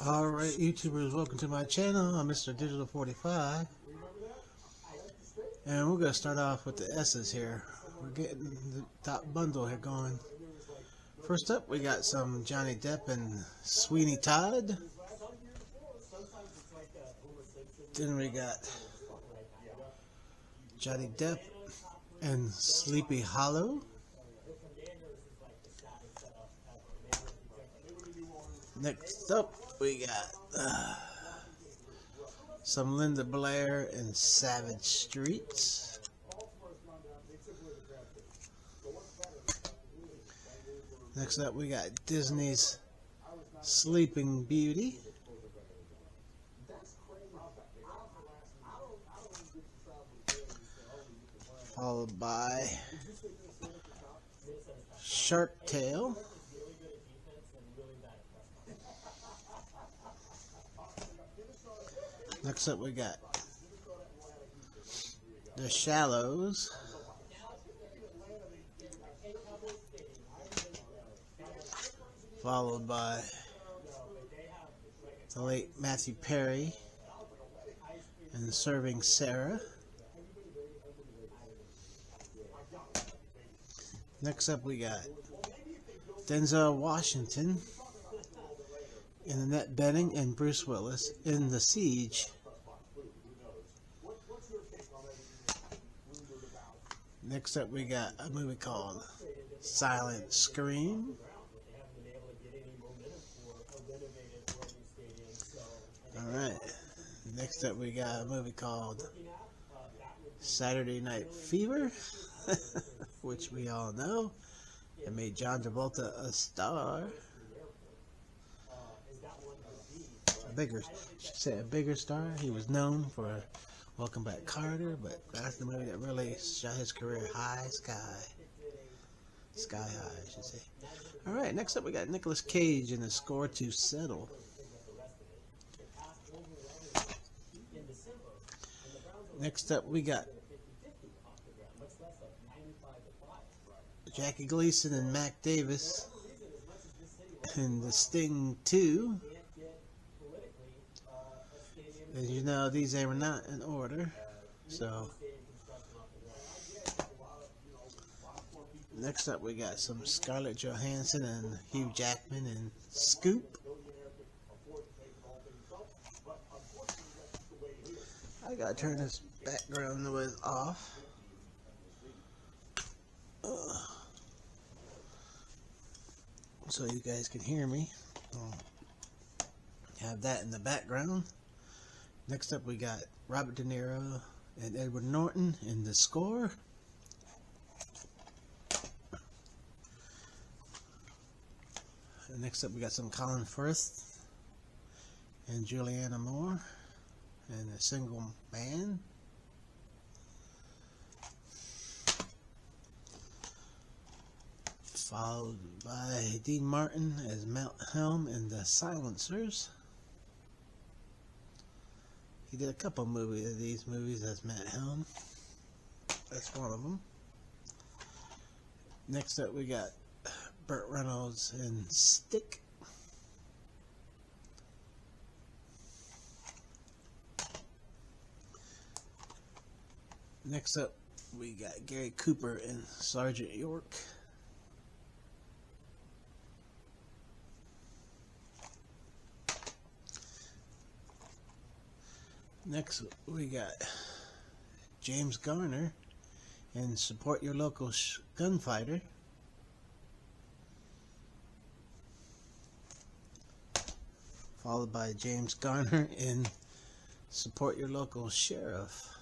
Alright, YouTubers, welcome to my channel. I'm Mr. Digital 45. And we're going to start off with the S's here. We're getting the top bundle here going. First up, we got some Johnny Depp and Sweeney Todd. Then we got Johnny Depp and Sleepy Hollow. Next up, we got some Linda Blair and Savage Streets. Next up, we got Disney's Sleeping Beauty. Followed by Shark Tale. Next up, we got The Shallows. Followed by the late Matthew Perry and Serving Sarah. Next up, we got Denzel Washington in Annette Bening and Bruce Willis in The Siege. Next up, we got a movie called Silent Scream. Alright, next up we got a movie called Saturday Night Fever, which we all know. It made John Travolta a star. A bigger star. He was known for Welcome Back Carter, but that's the movie that really shot his career high, sky high, I should say. Alright, next up we got Nicolas Cage in The Score to Settle. Next up we got Jackie Gleason and Mac Davis in The Sting 2. As you know, these are not in order, so next up we got some Scarlett Johansson and Hugh Jackman in Scoop. I gotta turn this background noise off. So you guys can hear me. Have that in the background. Next up we got Robert De Niro and Edward Norton in The Score. And next up we got some Colin Firth and Julianne Moore and A Single Man. Followed by Dean Martin as Mount Helm in The Silencers. He did a couple of these movies as Matt Helm. That's one of them. Next up we got Burt Reynolds in Stick. Next up we got Gary Cooper in Sergeant York. Next we got James Garner in Support Your Local Gunfighter. Followed by James Garner in Support Your Local Sheriff.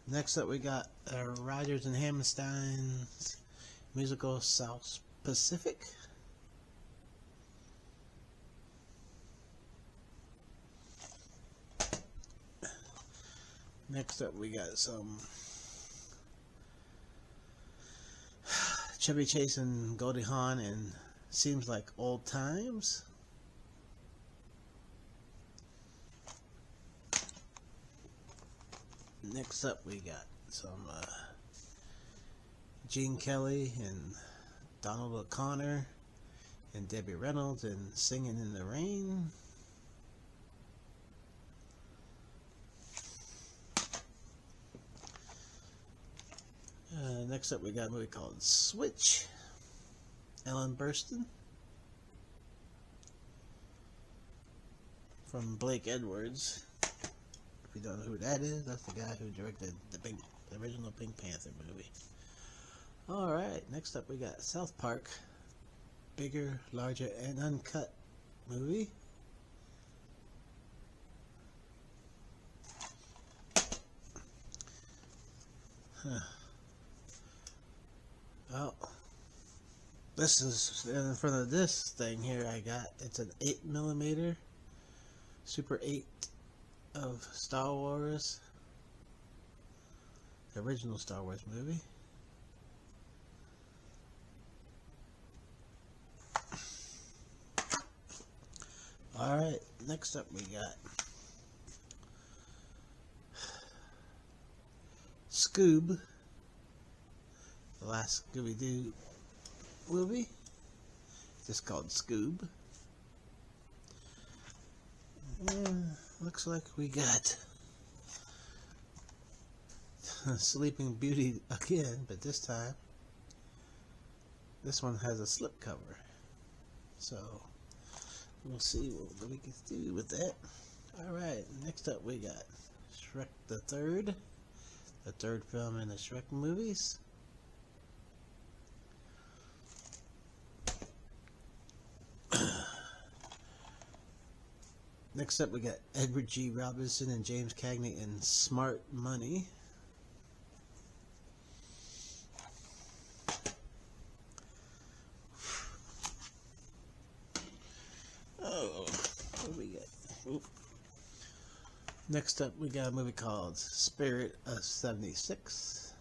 Next up we got Rodgers and Hammerstein's musical South Pacific. Next up we got some Chevy Chase and Goldie Hawn and Seems Like Old Times. Next up we got some Gene Kelly and Donald O'Connor and Debbie Reynolds and Singing in the Rain. Next up we got a movie called Switch. Ellen Burstyn. From Blake Edwards. If you don't know who that is, that's the guy who directed the original Pink Panther movie. Alright, next up we got South Park. Bigger, Larger, and Uncut movie. Well, this is in front of this thing here I got. It's an 8mm Super 8 of Star Wars. The original Star Wars movie. Alright, next up we got Scoob, the last Scooby-Doo movie, just called Scoob. Looks like we got Sleeping Beauty again, but this time this one has a slipcover, so we'll see what we can do with that. Alright, next up we got Shrek the Third film in the Shrek movies. Next up we got Edward G. Robinson and James Cagney in Smart Money. Oh, what do we got? Oop. Next up we got a movie called Spirit of 76.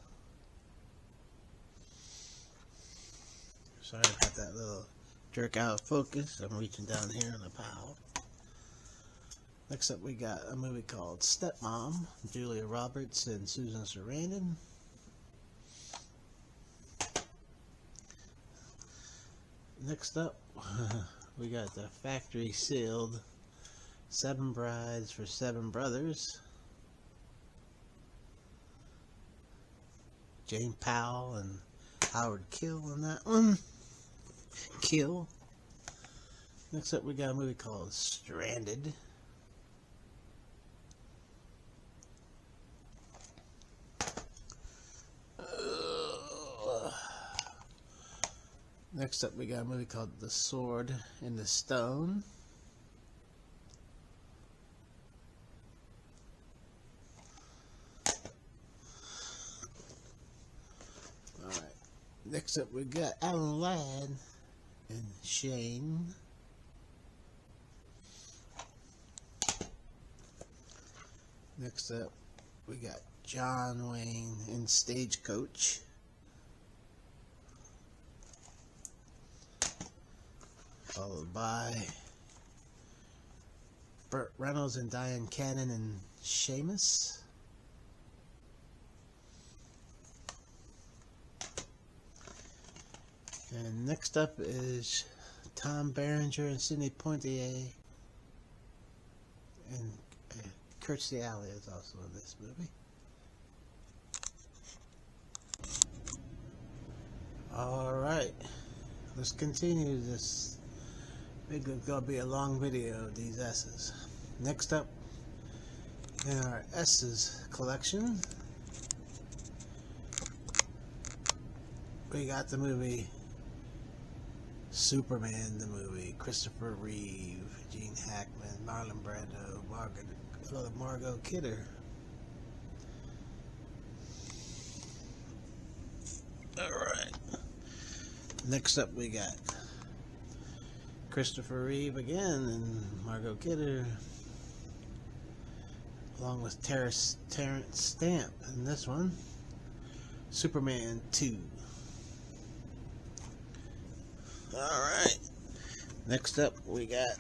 Sorry about that little jerk out of focus. I'm reaching down here in the pile. Next up we got a movie called Stepmom, Julia Roberts and Susan Sarandon. Next up we got the factory sealed 7 Brides for 7 Brothers. Jane Powell and Howard Keel in that one. Kill. Next up we got a movie called Stranded. Next up we got a movie called The Sword in the Stone. Alright. Next up we got Alan Ladd and Shane. Next up we got John Wayne in Stagecoach. Followed by Burt Reynolds and Diane Cannon and Seamus. And next up is Tom Berenger and Sidney Poitier, and Kirstie Alley is also in this movie. Alright, let's continue this. It's gonna be a long video of these S's. Next up in our S's collection, we got the movie Superman the movie. Christopher Reeve, Gene Hackman, Marlon Brando, Margot Kidder. Alright. Next up we got Christopher Reeve again and Margot Kidder, along with Terrence Stamp in this one, Superman 2. Alright, next up we got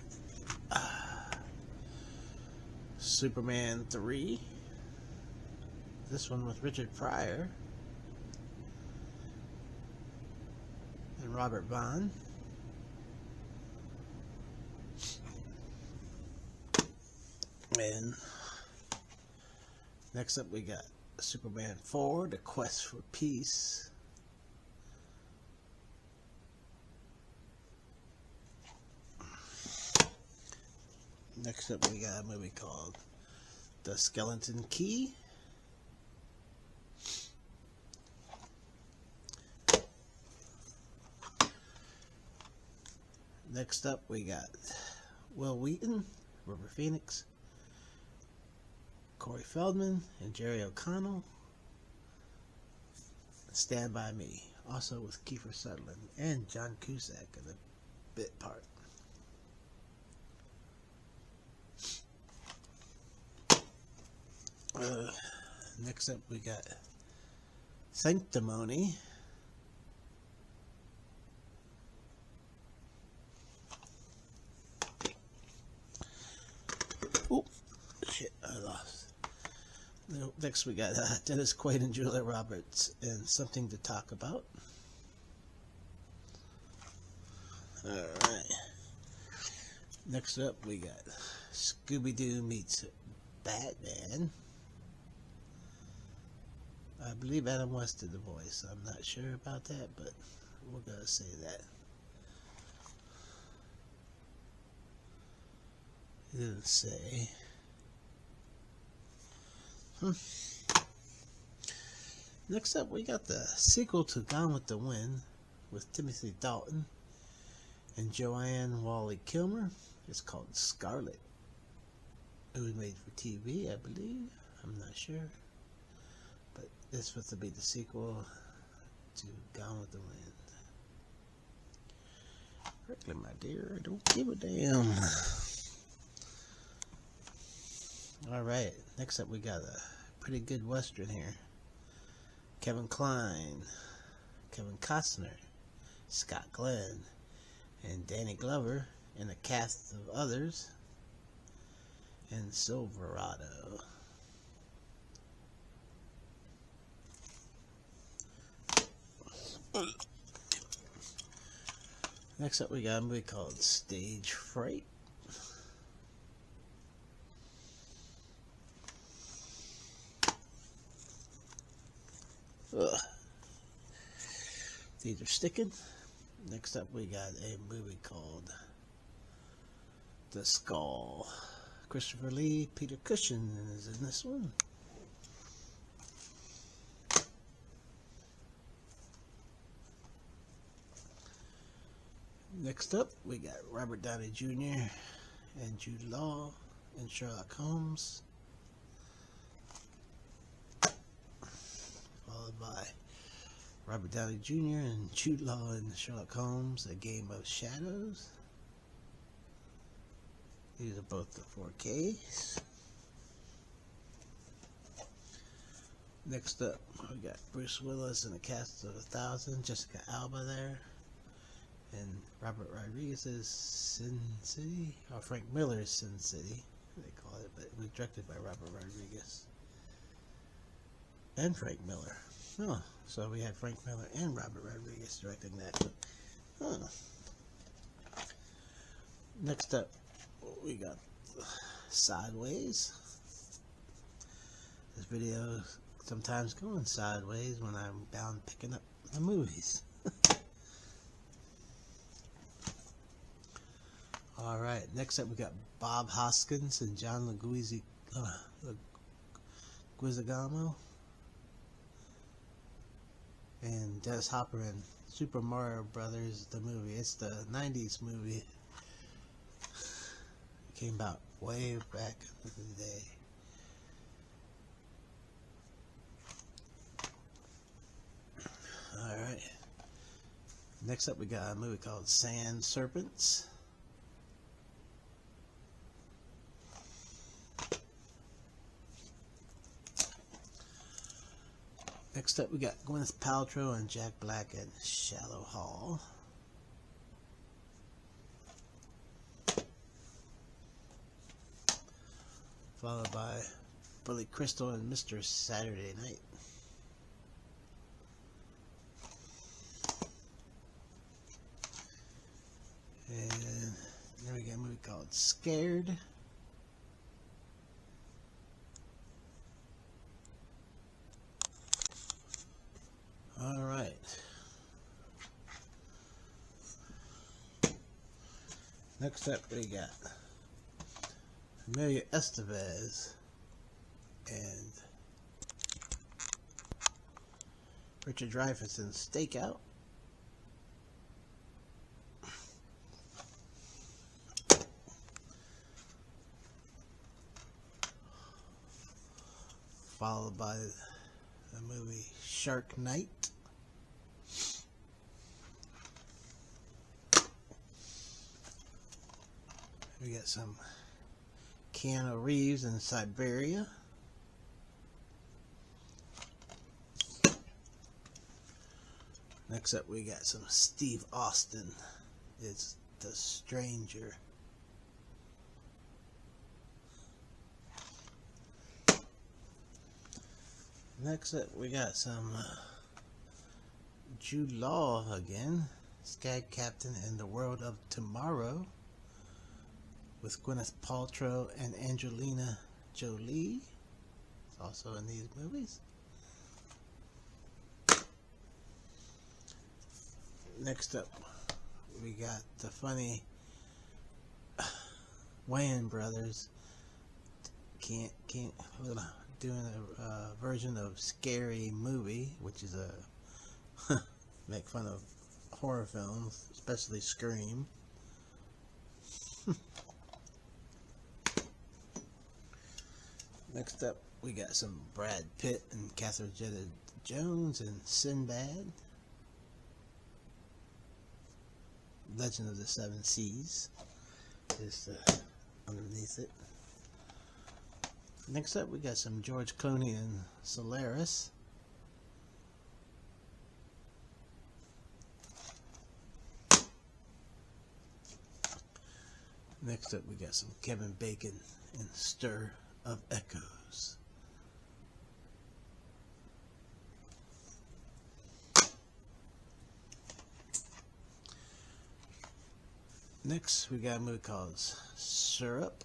Superman 3, this one with Richard Pryor, and Robert Vaughn. And next up we got Superman 4, The Quest for Peace. Next up we got a movie called The Skeleton Key. Next up we got Will Wheaton, River Phoenix, Corey Feldman, and Jerry O'Connell. Stand By Me, also with Kiefer Sutherland and John Cusack in a bit part. Next up we got Sanctimony. Oh shit, I lost. Next we got Dennis Quaid and Julia Roberts in Something to Talk About. Alright. Next up we got Scooby-Doo meets Batman. I believe Adam West did the voice. I'm not sure about that, but we're gonna say that. He didn't say. Next up, we got the sequel to Gone with the Wind with Timothy Dalton and Joanne Whalley-Kilmer. It's called Scarlet. It was made for TV, I believe. I'm not sure. But it's supposed to be the sequel to Gone with the Wind. Really, my dear, I don't give a damn. Alright, next up we got a pretty good western here. Kevin Kline, Kevin Costner, Scott Glenn, and Danny Glover, and a cast of others, and Silverado. Next up we got a movie called Stage Fright. Ugh. These are sticking. Next up we got a movie called The Skull. Christopher Lee, Peter Cushing is in this one. Next up we got Robert Downey Jr. and Jude Law in Sherlock Holmes. Followed by Robert Downey Jr. and Jude Law in Sherlock Holmes, A Game of Shadows. These are both the 4Ks. Next up, we got Bruce Willis and a cast of 1,000, Jessica Alba there, and Robert Rodriguez's Sin City, or Frank Miller's Sin City, they call it, but it was directed by Robert Rodriguez and Frank Miller. Oh, so we had Frank Miller and Robert Rodriguez directing that. Huh. Next up, we got Sideways. This video sometimes going sideways when I'm down picking up the movies. Alright, next up we got Bob Hoskins and John Leguizamo. And Dennis Hopper in Super Mario Brothers, the movie. It's the 90s movie. It came out way back in the day. Alright. Next up we got a movie called Sand Serpents. Next up we got Gwyneth Paltrow and Jack Black in Shallow Hall. Followed by Billy Crystal and Mr. Saturday Night. called Scared. All right. Next up, we got Emilio Estevez and Richard Dreyfuss in Stakeout. Followed by the movie Shark Night. We got some Keanu Reeves in Siberia. Next up, we got some Steve Austin. It's The Stranger. Next up, we got some Jude Law again. Skag Captain in the World of Tomorrow, with Gwyneth Paltrow and Angelina Jolie. It's also in these movies. Next up, we got the funny Wayans brothers doing a version of Scary Movie, which is a make fun of horror films, especially Scream. Next up, we got some Brad Pitt and Catherine Zeta-Jones in Sinbad, Legend of the Seven Seas, just underneath it. Next up, we got some George Clooney and Solaris. Next up, we got some Kevin Bacon in Stir of Echoes. Next, we got a movie called Syrup.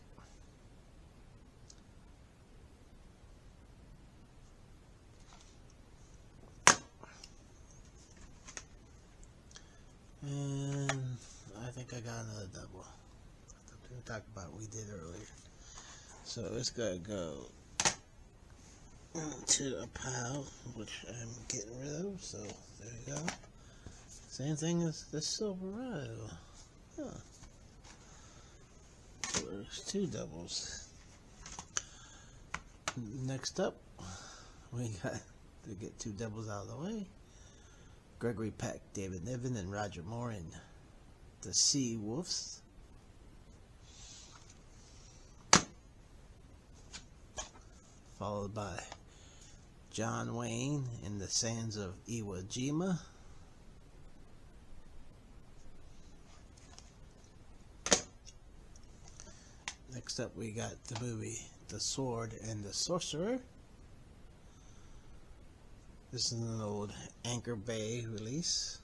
And I think I got another double. We talked about what we did earlier. So it's gonna go to a pile, which I'm getting rid of. So there you go. Same thing as the Silverado. Huh. So there's two doubles. Next up, we got to get two doubles out of the way. Gregory Peck, David Niven, and Roger Moore in The Sea Wolves. Followed by John Wayne in The Sands of Iwo Jima. Next up, we got the movie The Sword and the Sorcerer. This is an old Anchor Bay release.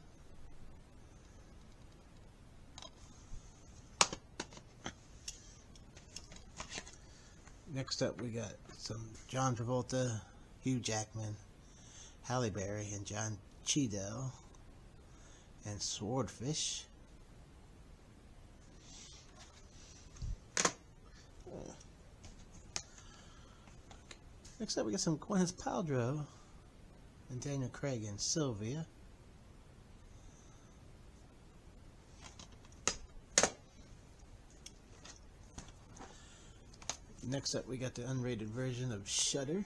Next up, we got some John Travolta, Hugh Jackman, Halle Berry, and John Cheadle, and Swordfish. Next up, we got some Gwyneth Paltrow and Daniel Craig and Sylvia. Next up, we got the unrated version of Shudder.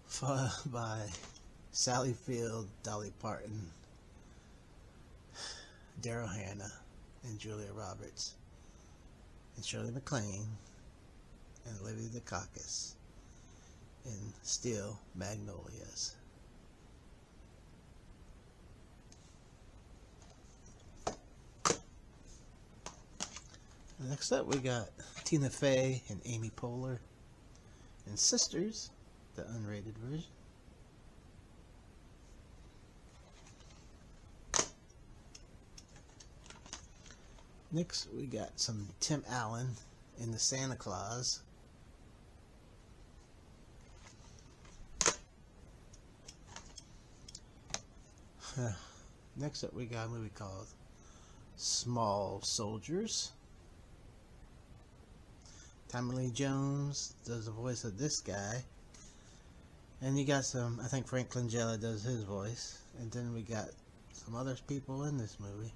Followed by Sally Field, Dolly Parton, Daryl Hannah, and Julia Roberts, and Shirley MacLaine, and Olivia Dukakis in Steel Magnolias. Next up, we got Tina Fey and Amy Poehler in Sisters, the unrated version. Next, we got some Tim Allen in the Santa Claus. Next up, we got a movie called Small Soldiers. Tommy Lee Jones does the voice of this guy. And you got some, I think Frank Langella does his voice. And then we got some other people in this movie.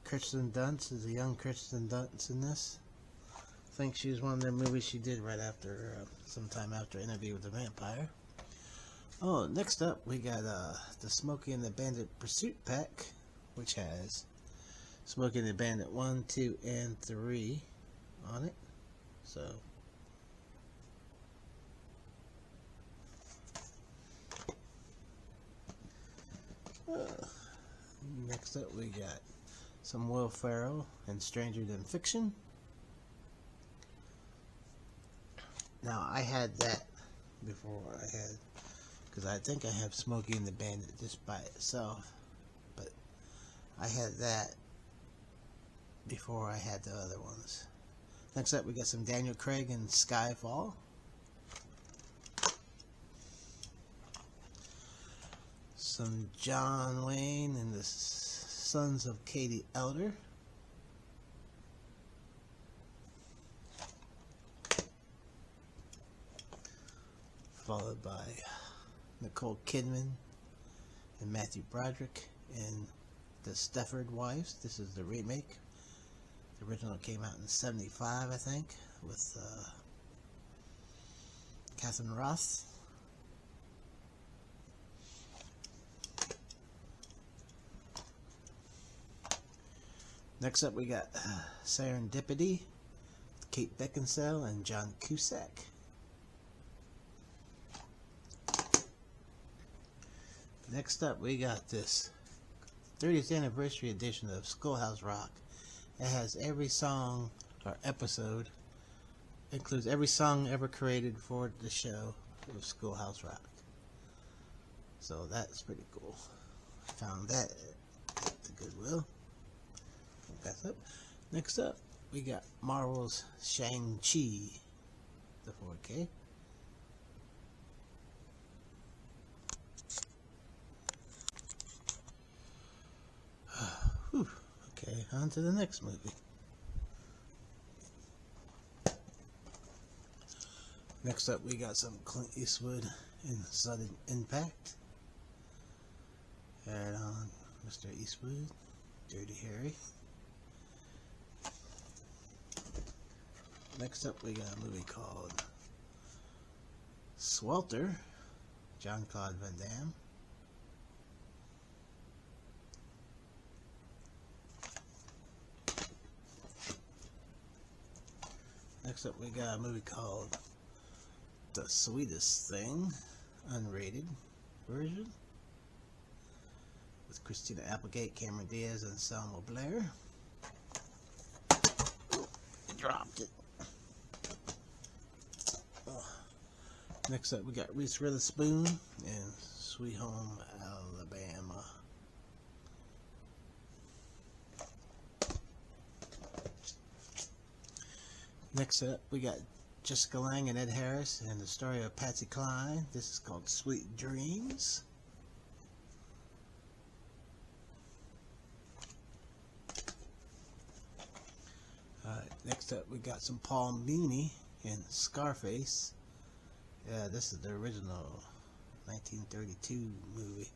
Kirsten Dunst is a young Kirsten Dunst in this. I think she was one of their movies she did right after, sometime after Interview with the Vampire. Oh, next up we got the Smokey and the Bandit Pursuit Pack, which has Smokey and the Bandit 1, 2, and 3 on it. So next up we got some Will Ferrell and Stranger Than Fiction. Now I had that before because I think I have Smokey and the Bandit just by itself, but I had that before I had the other ones. Next up we got some Daniel Craig and Skyfall. Some John Wayne and the Sons of Katie Elder. Followed by Nicole Kidman and Matthew Broderick in The Stepford Wives. This is the remake. The original came out in '75, I think, with Catherine Roth. Next up we got Serendipity, Kate Beckinsale and John Cusack. Next up we got this 30th anniversary edition of Schoolhouse Rock. It has every song or episode, includes every song ever created for the show of Schoolhouse Rock. So that's pretty cool. I found that at the Goodwill. That's up. Next up, we got Marvel's Shang-Chi, the 4K. Okay, on to the next movie. Next up, we got some Clint Eastwood in Sudden Impact. Right on, Mr. Eastwood, Dirty Harry. Next up, we got a movie called Swelter, Jean-Claude Van Damme. Next up, we got a movie called The Sweetest Thing, unrated version, with Christina Applegate, Cameron Diaz, and Selma Blair. Dropped it. Next up, we got Reese Witherspoon in Sweet Home Alabama. Next up, we got Jessica Lange and Ed Harris and the story of Patsy Cline. This is called Sweet Dreams. Next up, we got some Paul Meany in Scarface. Yeah, this is the original 1932 movie.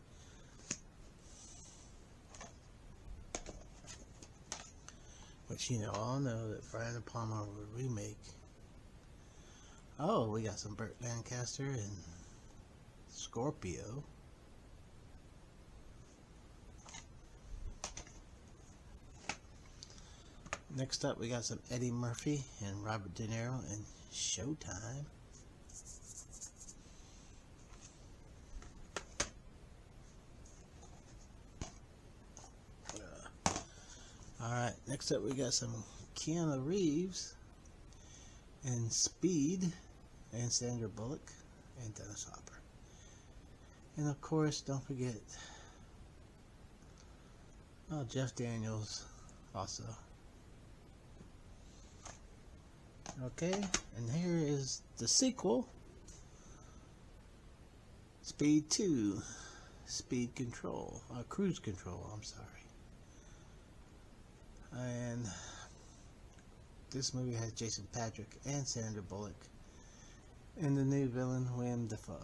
Which, you know, all know that Brian De Palma would remake. Oh, we got some Burt Lancaster and Scorpio. Next up, we got some Eddie Murphy and Robert De Niro in Showtime. Alright, next up we got some Keanu Reeves and Speed and Sandra Bullock and Dennis Hopper. And of course, don't forget Jeff Daniels also. Okay, and here is the sequel, Speed 2, Speed Control, Cruise Control, I'm sorry. And this movie has Jason Patric and Sandra Bullock, and the new villain, Willem Dafoe.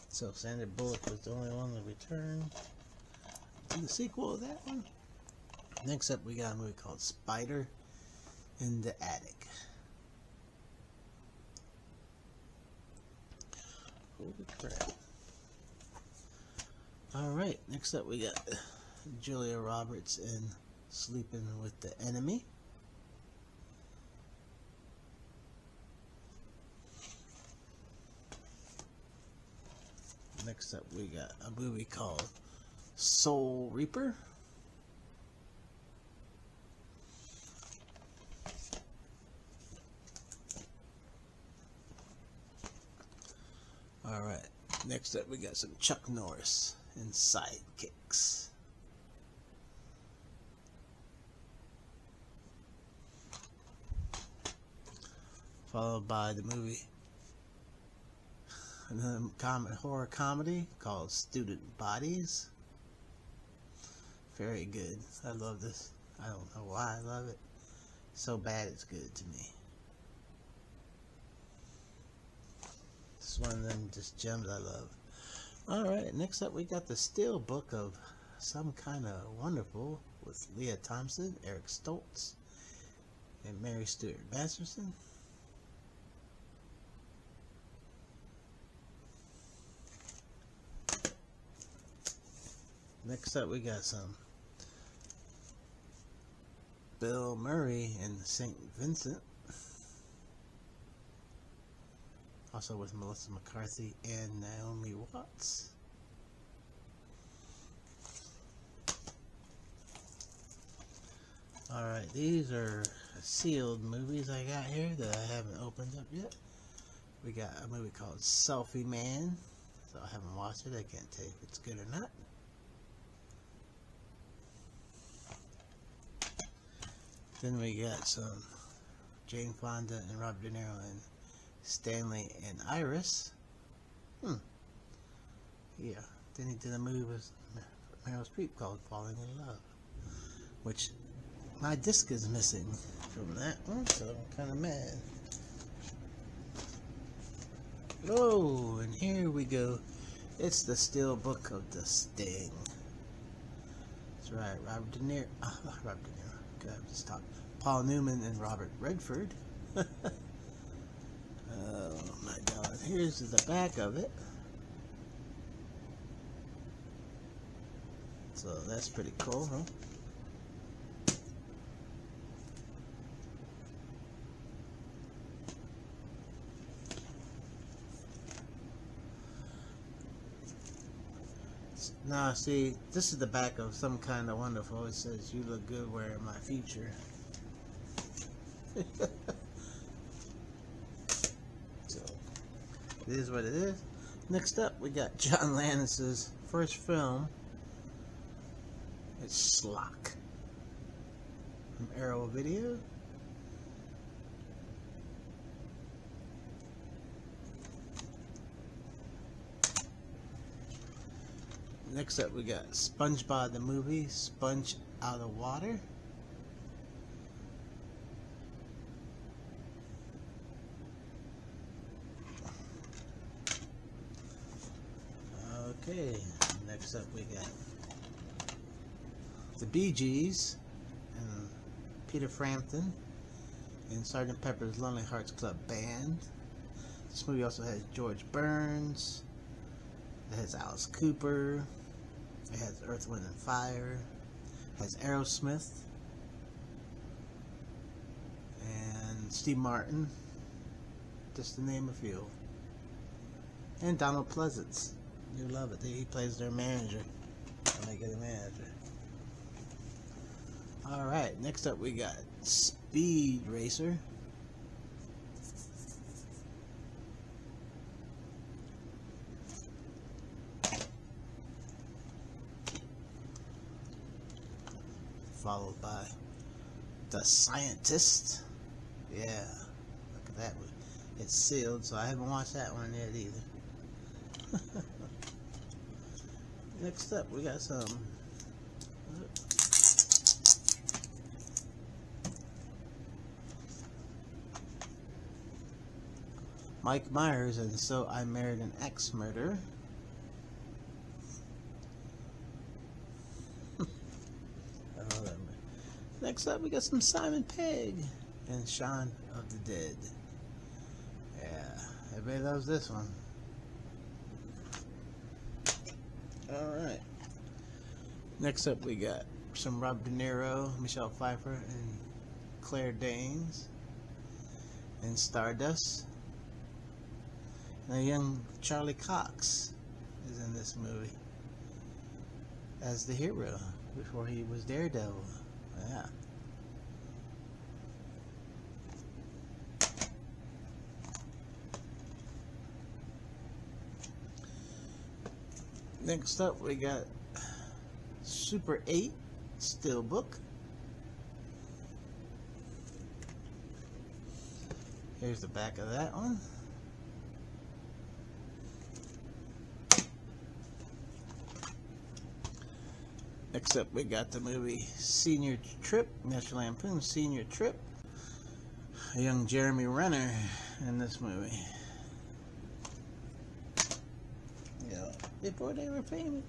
So Sandra Bullock was the only one to return to the sequel of that one. Next up, we got a movie called Spider in the Attic. Holy crap. Alright, next up we got Julia Roberts in Sleeping with the Enemy. Next up we got a movie called Soul Reaper. Alright, next up we got some Chuck Norris in Sidekicks. Followed by the movie, another horror comedy called Student Bodies. Very good. I love this. I don't know why I love it. So bad it's good to me. It's one of them just gems I love. Alright, next up we got the Steel Book of Some Kind of Wonderful with Leah Thompson, Eric Stoltz, and Mary Stuart Masterson. Next up we got some Bill Murray in St. Vincent. Also with Melissa McCarthy and Naomi Watts. Alright, these are sealed movies I got here that I haven't opened up yet. We got a movie called Selfie Man. So I haven't watched it. I can't tell you if it's good or not. Then we got some Jane Fonda and Robert De Niro and Stanley and Iris. Yeah. Then he did a movie with Meryl Streep called Falling in Love, which my disc is missing from that one, so I'm kind of mad. Oh, and here we go. It's the Steel Book of the Sting. That's right, Robert De Niro. God, just talk. Paul Newman and Robert Redford. Oh my God! Here's the back of it. So that's pretty cool, huh? Now, see, this is the back of Some Kind of Wonderful. It says, "You look good wearing my future." So, it is what it is. Next up, we got John Landis's first film. It's Schlock from Arrow Video. Next up, we got SpongeBob the movie, Sponge Out of Water. Okay, next up we got the Bee Gees and Peter Frampton and Sgt. Pepper's Lonely Hearts Club Band. This movie also has George Burns. It has Alice Cooper. It has Earth, Wind and Fire. It has Aerosmith and Steve Martin, just to name a few. And Donald Pleasance. You love it. He plays their manager when they get a manager. Alright, next up we got Speed Racer. followed by The Scientist. Yeah, look at that one. It's sealed, so I haven't watched that one yet either. Next up, we got some. Mike Myers and So I Married an Ex-Murderer. Next up, we got some Simon Pegg and Shaun of the Dead. Yeah, everybody loves this one. Alright. Next up, we got some Rob De Niro, Michelle Pfeiffer, and Claire Danes in Stardust. And a young Charlie Cox is in this movie as the hero before he was Daredevil. Yeah. Next up, we got Super 8 Steelbook. Here's the back of that one. Next up, we got the movie Senior Trip, National Lampoon Senior Trip. A young Jeremy Renner in this movie. Yeah, before they were famous.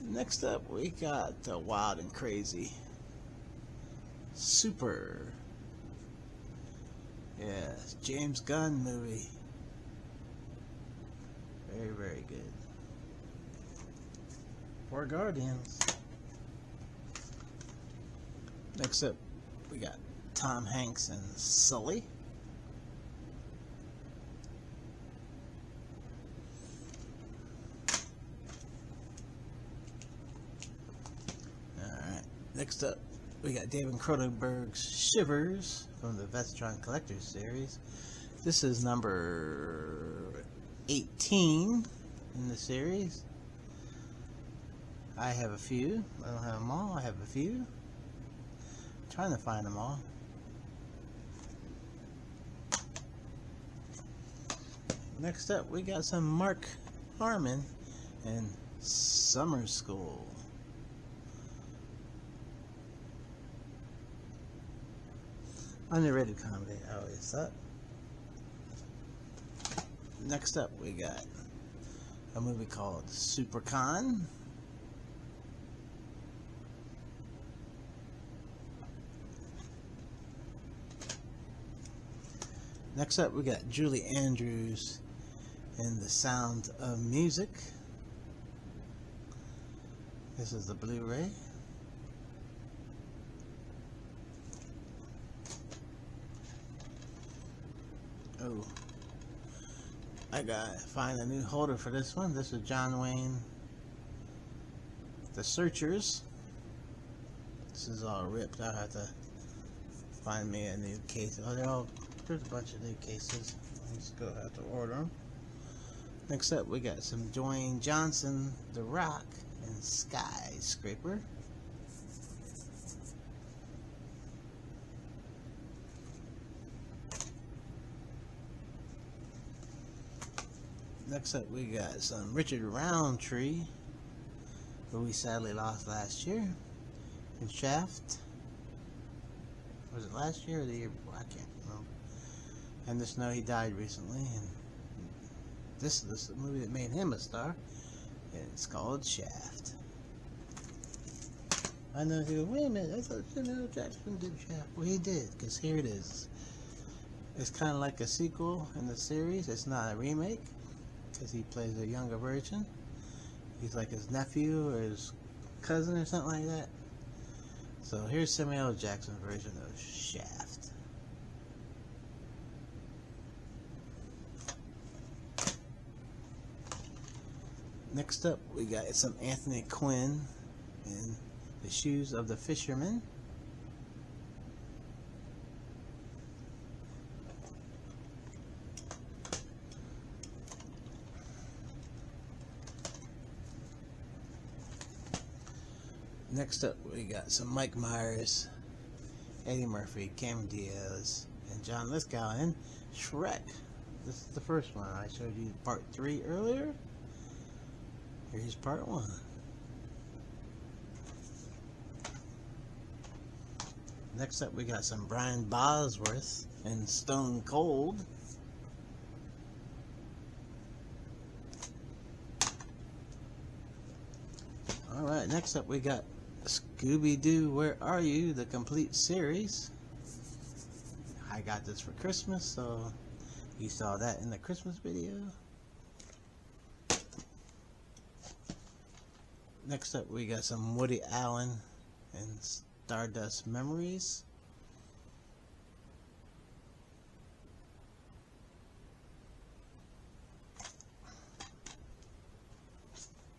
Next up, we got Wild and Crazy Super. Yeah, James Gunn movie. Very, very good. For Guardians. Next up, we got Tom Hanks and Sully. Alright, next up, we got David Cronenberg's Shivers from the Vestron Collector's Series. This is number 18 in the series. I have a few. I don't have them all. I have a few. I'm trying to find them all. Next up, we got some Mark Harmon and Summer School. Underrated comedy, I always thought. Next up, we got a movie called Supercon. Next up, we got Julie Andrews in The Sound of Music. This is the Blu-ray. Oh, I gotta find a new holder for this one. This is John Wayne, The Searchers. This is all ripped. I'll have to find me a new case. Oh, there's a bunch of new cases. Let's go have to order them. Next up, we got some Dwayne Johnson, The Rock, and Skyscraper. Next up, we got some Richard Roundtree, who we sadly lost last year, in Shaft. Was it last year or the year before? I can't remember. And just know he died recently, and this is the movie that made him a star, and it's called Shaft. I know he goes, wait a minute, I thought Samuel Jackson did Shaft. Well, he did, because here it is. It's kind of like a sequel in the series. It's not a remake, because he plays a younger version. He's like his nephew or his cousin or something like that. So here's Samuel L. Jackson's version of Shaft. Next up, we got some Anthony Quinn in The Shoes of the Fisherman. Next up, we got some Mike Myers, Eddie Murphy, Cameron Diaz, and John Lithgow in Shrek. This is the first one. I showed you part 3 earlier. Here's part 1. Next up, we got some Brian Bosworth and Stone Cold. Alright, next up we got Scooby-Doo, Where Are You? The complete series. I got this for Christmas, so you saw that in the Christmas video. Next up we got some Woody Allen and Stardust Memories.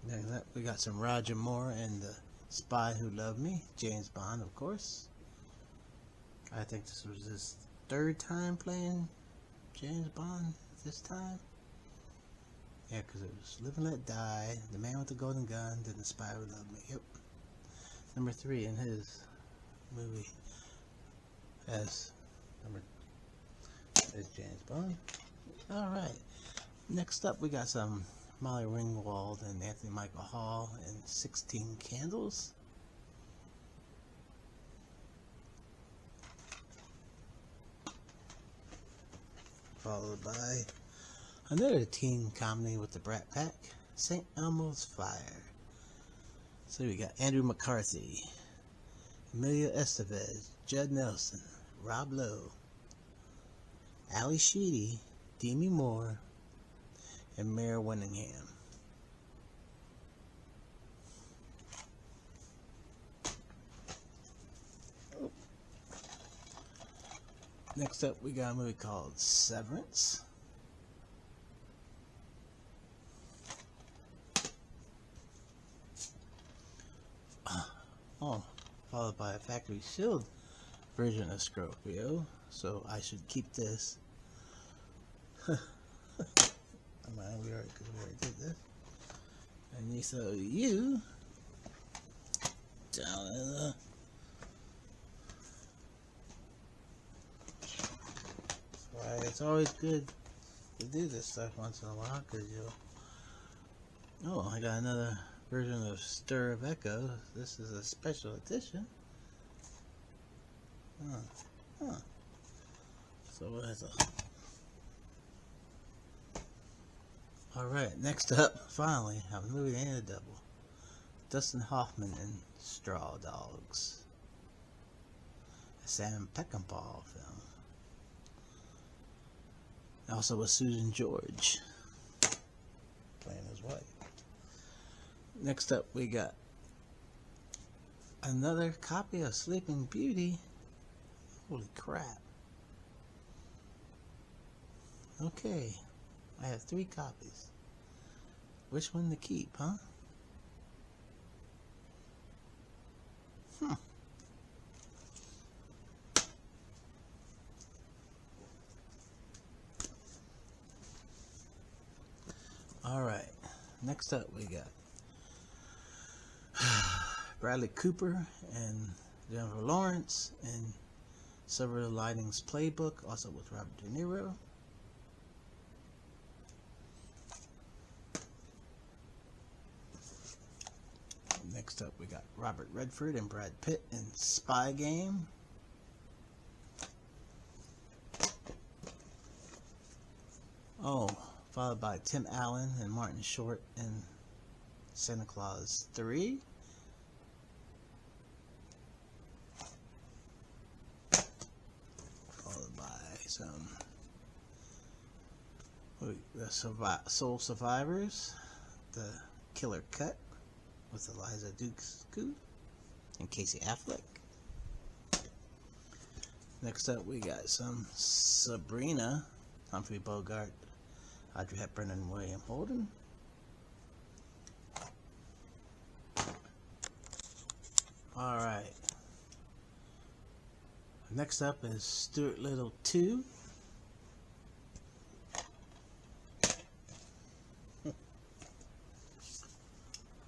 Next up we got some Roger Moore and The Spy Who Loved Me, James Bond, of course. I think this was his 3rd time playing James Bond this time. Yeah, because it was Live and Let Die, The Man with the Golden Gun, then The Spy Who Loved Me. Yep. Number 3 in his movie as James Bond. Alright. Next up we got some Molly Ringwald and Anthony Michael Hall in 16 Candles. Followed by another teen comedy with the Brat Pack, St. Elmo's Fire. So we got Andrew McCarthy, Emilio Estevez, Judd Nelson, Rob Lowe, Ali Sheedy, Demi Moore, and Mare Winningham. Next up, we got a movie called Severance. Oh, followed by a Factory Sealed version of Scorpio. So I should keep this. We already did this. And so you down in the right, it's always good to do this stuff once in a while because you'll. Oh, I got another version of Stir of Echo. This is a special edition. So that's a. Alright, next up, finally, a movie and a double. Dustin Hoffman in Straw Dogs. A Sam Peckinpah film. Also with Susan George playing his wife. Next up, we got another copy of Sleeping Beauty. Holy crap. Okay. I have 3 copies. Which one to keep, huh? Alright. Next up we got Bradley Cooper and Jennifer Lawrence in Silver Linings Playbook, also with Robert De Niro. Next up we got Robert Redford and Brad Pitt in Spy Game. Oh, followed by Tim Allen and Martin Short in Santa Claus 3. Followed by some the Soul Survivors, The Killer Cut with Eliza Dushku and Casey Affleck. Next up we got some Sabrina, Humphrey Bogart, Audrey Hepburn and William Holden. Alright. Next up is Stuart Little 2.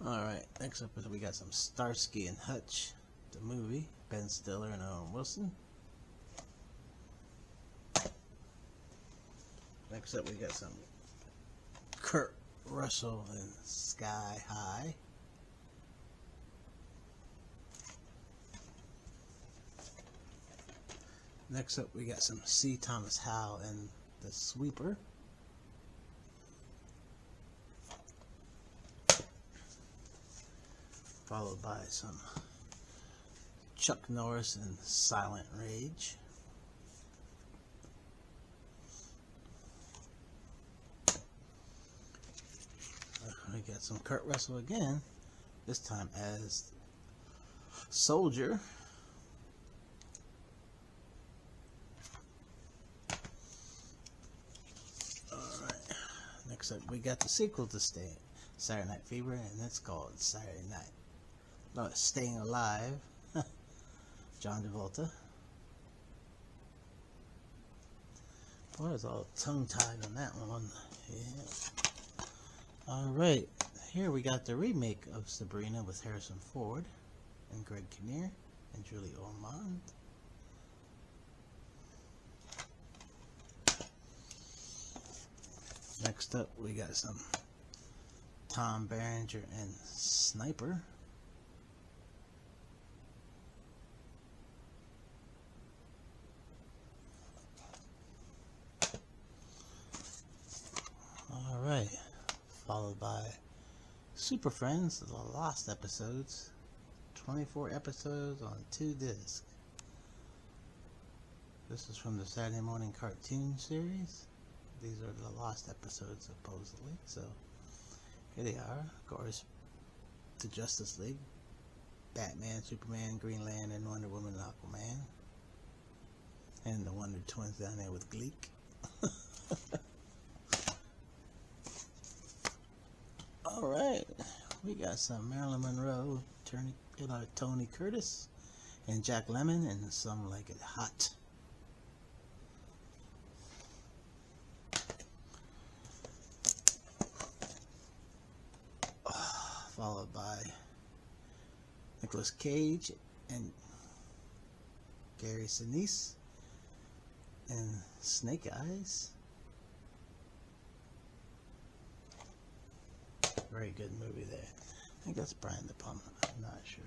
Alright, next up we got some Starsky and Hutch, the movie. Ben Stiller and Owen Wilson. Next up we got some Kurt Russell and Sky High. Next up we got some C. Thomas Howell and The Sweeper. Followed by some Chuck Norris and Silent Rage. We got some Kurt Russell again, this time as Soldier. Alright, next up we got the sequel to Saturday Night Fever, and it's called Saturday Night. No, it's Staying Alive. John Travolta. Boy, I was all tongue-tied on that one. Yeah. Alright, here we got the remake of Sabrina with Harrison Ford and Greg Kinnear and Julie Ormond. Next up, we got some Tom Berenger and Sniper. Alright, followed by Super Friends, the Lost Episodes. 24 episodes on 2 discs. This is from the Saturday morning cartoon series. These are the Lost Episodes, supposedly. So, here they are. Of course, the Justice League. Batman, Superman, Green Lantern, Wonder Woman, and Aquaman. And the Wonder Twins down there with Gleek. Alright, we got some Marilyn Monroe, Tony Curtis, and Jack Lemmon, and Some Like It Hot. Followed by Nicolas Cage and Gary Sinise and Snake Eyes. Very good movie there. I think that's Brian De Palma. I'm not sure.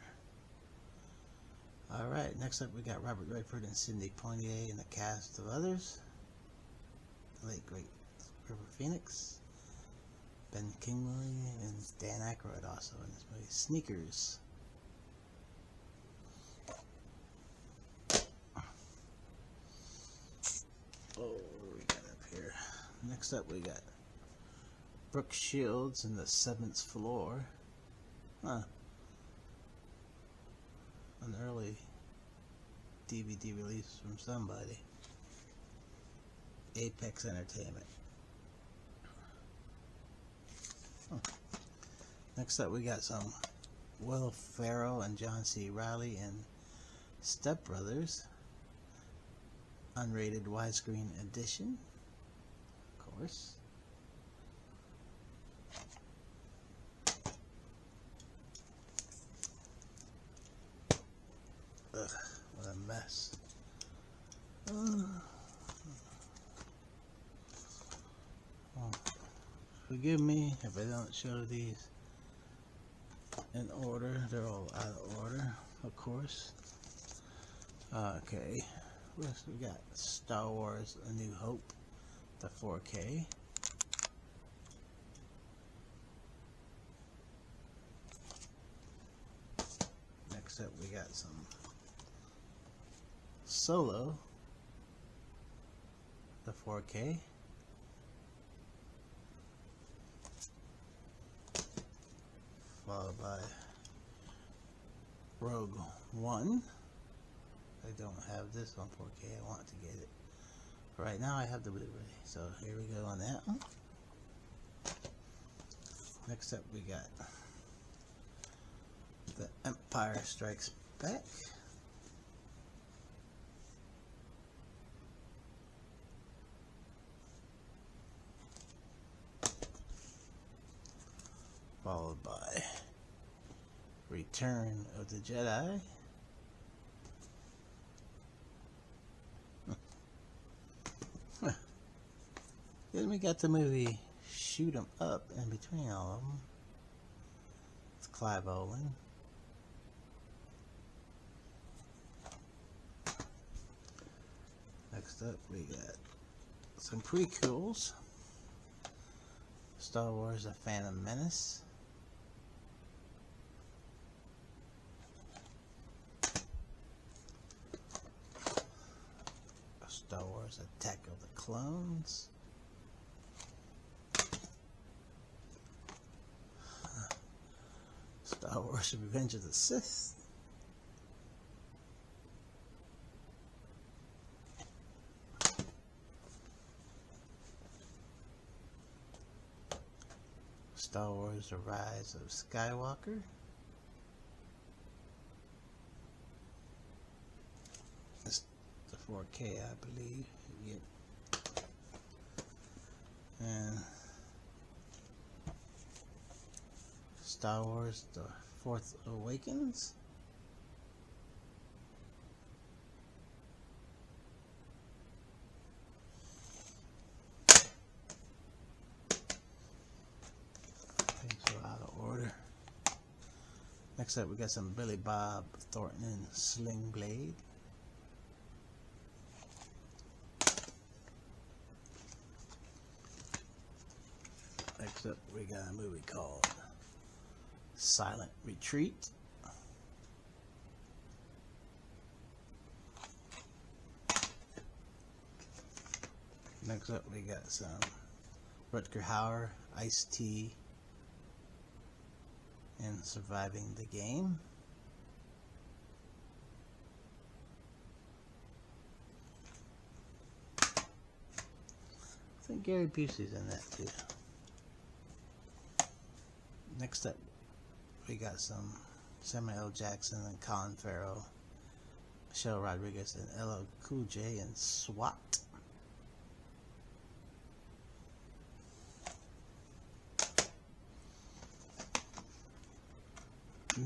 Alright, next up we got Robert Redford and Sidney Poitier and a cast of others. The late great River Phoenix, Ben Kingsley, and Dan Aykroyd also in this movie. Sneakers. Oh, what do we got up here? Next up we got Brooke Shields in The Seventh Floor. Huh. An early DVD release from somebody. Apex Entertainment. Huh. Next up we got some Will Ferrell and John C. Reilly in Step Brothers. Unrated widescreen edition. Of course. Ugh, what a mess. Oh, forgive me if I don't show these in order. They're all out of order, of course. Okay, what else we got? Star Wars A New Hope, the 4K. Next up we got some Solo, the 4K. Followed by Rogue One. I don't have this on 4K. I want to get it. Right now I have the Blu-ray. So here we go on that one. Next up we got The Empire Strikes Back. Followed by Return of the Jedi. Then we got the movie Shoot 'Em Up in between all of them. It's Clive Owen. Next up, we got some prequels. Star Wars: The Phantom Menace. Star Wars: Attack of the Clones. Star Wars: Revenge of the Sith. Star Wars: The Rise of Skywalker. It's the 4K, I believe. Yep. And Star Wars: The Force Awakens. Things are out of order. Next up, we got some Billy Bob Thornton and Sling Blade. Next up, we got a movie called Silent Retreat. Next up, we got some Rutger Hauer, Ice-T, and Surviving the Game. I think Gary Busey's in that too. Next up, we got some Samuel L. Jackson and Colin Farrell, Michelle Rodriguez and LL Cool J and SWAT.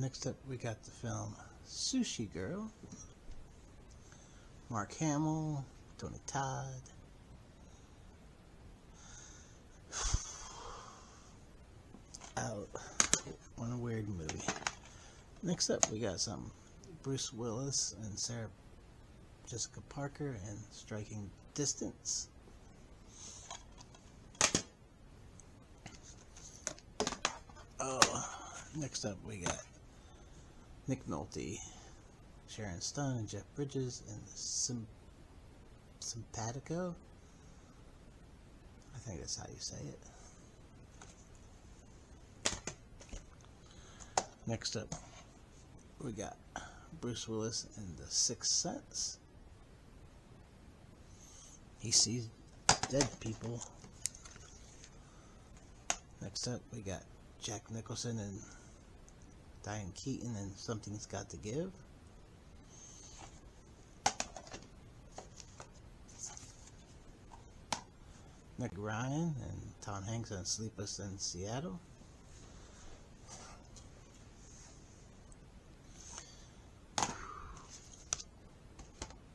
Next up, we got the film Sushi Girl. Mark Hamill, Tony Todd. Out on a weird movie. Next up, we got some Bruce Willis and Sarah Jessica Parker in Striking Distance. Next up, we got Nick Nolte, Sharon Stone, and Jeff Bridges in the Simpatico. I think that's how you say it. Next up, we got Bruce Willis in The Sixth Sense. He sees dead people. Next up, we got Jack Nicholson and Diane Keaton in Something's Got to Give. Meg Ryan and Tom Hanks on Sleepless in Seattle.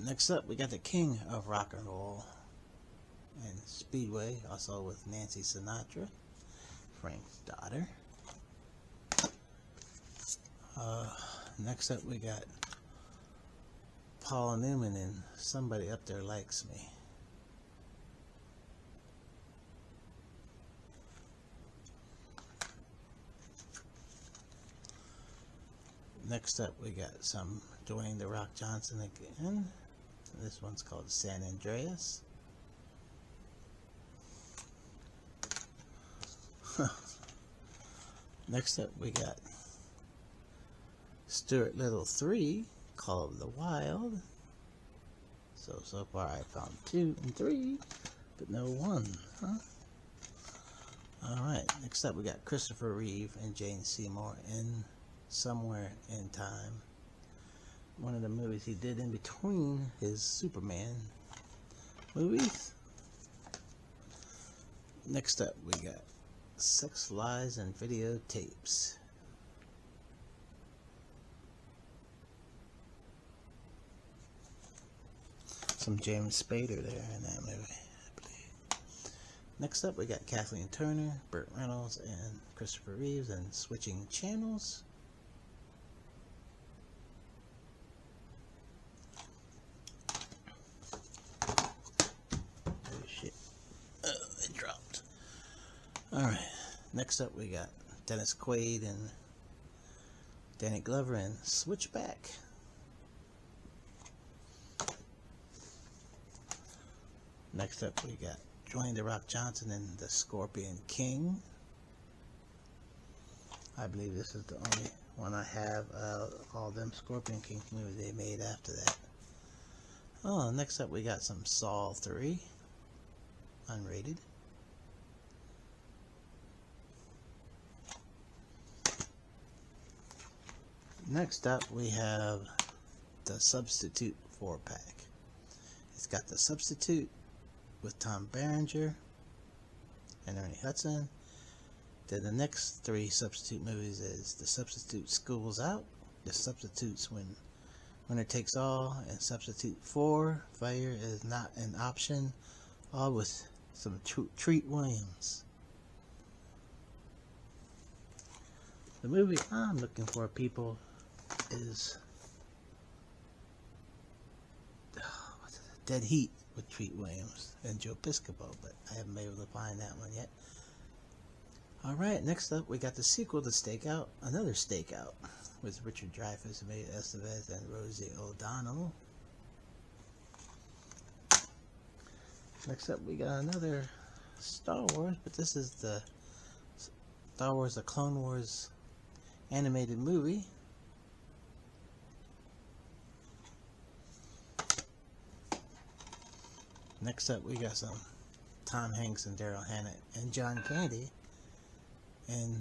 Next up, we got the King of Rock and Roll and Speedway, also with Nancy Sinatra, Frank's daughter. Next up, we got Paul Newman and Somebody Up There Likes Me. Next up, we got some Dwayne The Rock Johnson again. This one's called San Andreas. Next up, we got Stuart Little 3, Call of the Wild. So far I found 2 and 3, but no 1, huh? Alright, next up we got Christopher Reeve and Jane Seymour in Somewhere in Time. One of the movies he did in between his Superman movies. Next up we got Sex, Lies, and Videotapes. Some James Spader there in that movie, I believe. Next up, we got Kathleen Turner, Burt Reynolds, and Christopher Reeves in Switching Channels. Oh shit. Oh, it dropped. Alright, next up we got Dennis Quaid and Danny Glover in Switchback. Next up we got Dwayne "The Rock" Johnson in The Scorpion King. I believe this is the only one I have all them Scorpion King movies they made after that. Oh, next up we got some Saw 3, unrated. Next up we have The Substitute 4-pack. It's got The Substitute with Tom Berenger and Ernie Hudson. Then the next 3 Substitute movies is The Substitute School's Out, The Substitutes When Winner Takes All, and Substitute 4, Failure Is Not an Option, all with some Treat Williams. The movie I'm looking for, people, is Dead Heat with Treat Williams and Joe Piscopo, but I haven't been able to find that one yet. Alright, next up we got the sequel to Stakeout, another Stakeout, with Richard Dreyfuss, Emilio Estevez, and Rosie O'Donnell. Next up we got another Star Wars, but this is the Star Wars The Clone Wars animated movie. Next up we got some Tom Hanks and Daryl Hannah and John Candy and